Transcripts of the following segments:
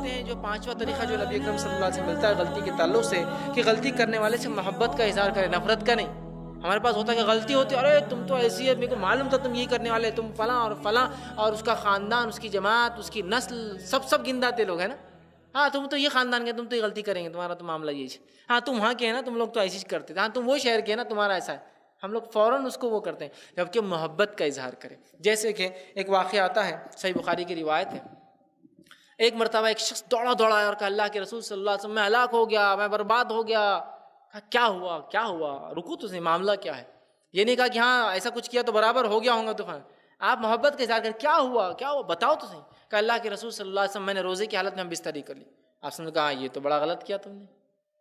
دیکھتے ہیں جو پانچواں طریقہ جو نبی اکرم صلی اللہ علیہ وسلم سے ملتا ہے غلطی کے تعلق سے، کہ غلطی کرنے والے سے محبت کا اظہار کرے، نفرت کا نہیں۔ ہمارے پاس ہوتا ہے کہ غلطی ہوتی ہے، ارے تم تو ایسی ہے، میرے کو معلوم تھا تم یہی کرنے والے، تم فلاں اور فلاں، اور اس کا خاندان، اس کی جماعت، اس کی نسل، سب گنداتے لوگ ہیں نا، ہاں تم تو یہ خاندان کے، تم تو یہ غلطی کریں گے، تمہارا تو معاملہ یہ ہے، ہاں تم وہاں کے ہیں نا، تم لوگ تو ایسی ہی کرتے تھے، ہاں تم وہ شہر کے ہیں نا، تمہارا ایسا ہے، ہم لوگ فوراً اس کو وہ کرتے ہیں، جبکہ محبت کا اظہار کریں۔ جیسے کہ ایک واقعہ آتا ہے، صحیح بخاری کی روایت ہے، ایک مرتبہ ایک شخص دوڑا آیا اور کہا اللہ کے رسول صلی اللہ علیہ وسلم میں ہلاک ہو گیا، میں برباد ہو گیا۔ کہا کیا ہوا؟ رکو تو صحیح، معاملہ کیا ہے؟ یہ نہیں کہا کہ ہاں ایسا کچھ کیا تو برابر ہو گیا ہوں گا تو آپ محبت کا اظہار کریں، کیا ہوا بتاؤ تو صحیح۔ کہ اللہ کے رسول صلی اللہ علیہ وسلم میں نے روزے کی حالت میں بستری کر لی۔ آپ نے کہا یہ تو بڑا غلط کیا تم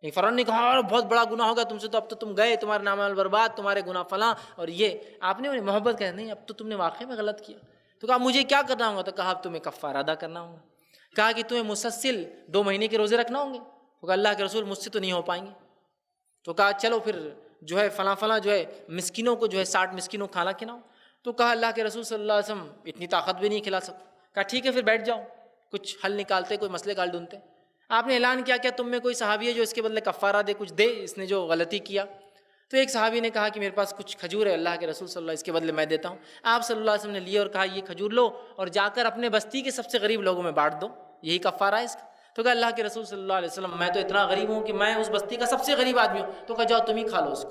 نے، فوراً نے کہا بہت بڑا گناہ ہوگا تم سے، تو اب تو تم گئے، تمہارے نام عمل برباد، تمہارے گناہ فلاں، اور یہ آپ نے محبت کا نہیں، اب تو تم نے واقعی میں غلط کیا۔ تو کہا مجھے کیا کرنا ہوگا؟ تو کہا اب تمہیں کفارہ ادا کرنا ہوگا۔ کہا کہ تمہیں مسلسل 2 مہینے کے روزے رکھنا ہوں گے؟ تو کہا اللہ کے رسول مجھ سے تو نہیں ہو پائیں گے۔ تو کہا چلو پھر جو ہے فلاں جو ہے مسکینوں کو جو ہے 60 مسکینوں کھانا کھلاؤ۔ تو کہا اللہ کے رسول صلی اللہ علیہ وسلم اتنی طاقت بھی نہیں کھلا سکتا۔ کہا ٹھیک ہے پھر بیٹھ جاؤ، کچھ حل نکالتے، کوئی مسئلے کا حل ڈھونڈتے۔ آپ نے اعلان کیا تم میں کوئی صحابی ہے جو اس کے بدلے کفارہ دے، کچھ دے، اس نے جو غلطی کیا؟ تو ایک صحابی نے کہا کہ میرے پاس کچھ کھجور ہے اللہ کے رسول صلی اللہ علیہ وسلم، اس کے بدلے میں دیتا ہوں۔ آپ صلی اللہ علیہ وسلم نے لیے اور کہا یہ کھجور لو اور جا کر اپنے بستی کے سب سے غریب لوگوں میں بانٹ دو، یہی کفارہ ہے اس کا۔ تو کہا اللہ کے رسول صلی اللہ علیہ وسلم میں تو اتنا غریب ہوں کہ میں اس بستی کا سب سے غریب آدمی ہوں۔ تو کہا جاؤ تم ہی کھا لو اس کو،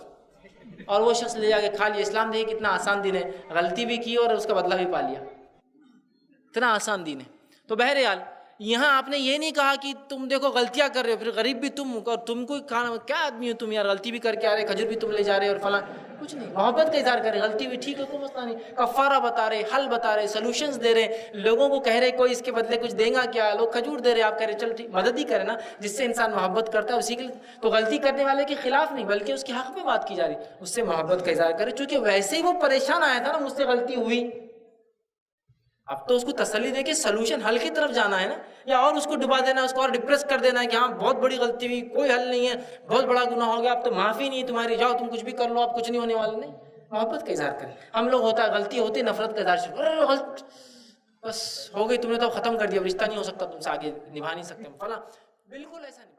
اور وہ شخص لے جا کے کھا لیا۔ اسلام دیکھیے کتنا آسان دین ہے، غلطی بھی کی اور اس کا بدلہ بھی پا لیا، اتنا آسان دین ہے۔ تو بہرحال یہاں آپ نے یہ نہیں کہا کہ تم دیکھو غلطیاں کر رہے ہو، پھر غریب بھی تم اور تم کو کھانا، کیا آدمی ہو تم یار، غلطی بھی کر کے آ رہے، کھجور بھی تم لے جا رہے اور فلاں، کچھ نہیں، محبت کا اظہار کر رہے، غلطی بھی ٹھیک ہے کوئی مسئلہ نہیں، کفارہ بتا رہے، حل بتا رہے، سولوشنز دے رہے، لوگوں کو کہہ رہے کوئی اس کے بدلے کچھ دیں گا کیا، لوگ کھجور دے رہے، آپ کہہ رہے چل ٹھیک، مدد ہی کرے نا، جس سے انسان محبت کرتا ہے اسی کے لیے۔ تو غلطی کرنے والے کے خلاف نہیں بلکہ اس کے حق میں بات کی جا رہی، اس سے محبت کا اظہار کرے، چونکہ ویسے ہی وہ پریشان آیا تھا نا، مجھ سے غلطی ہوئی، اب تو اس کو تسلی دے کے سلوشن حل کی طرف جانا ہے نا، یا اور اس کو ڈبا دینا، اس کو اور ڈپریس کر دینا ہے کہ ہاں بہت بڑی غلطی ہوئی، کوئی حل نہیں ہے، بہت بڑا گناہ ہو گیا، اب تو معافی نہیں تمہاری، جاؤ تم کچھ بھی کر لو، اب کچھ نہیں ہونے والا۔ نہیں، محبت کا اظہار کریں۔ ہم لوگ ہوتا ہے غلطی ہوتی نفرت کا اظہار شروع، غلط بس ہو گئی، تم نے تو ختم کر دیا، رشتہ نہیں ہو سکتا تم سے، آگے نبھا نہیں سکتے فلاں، بالکل ایسا نہیں۔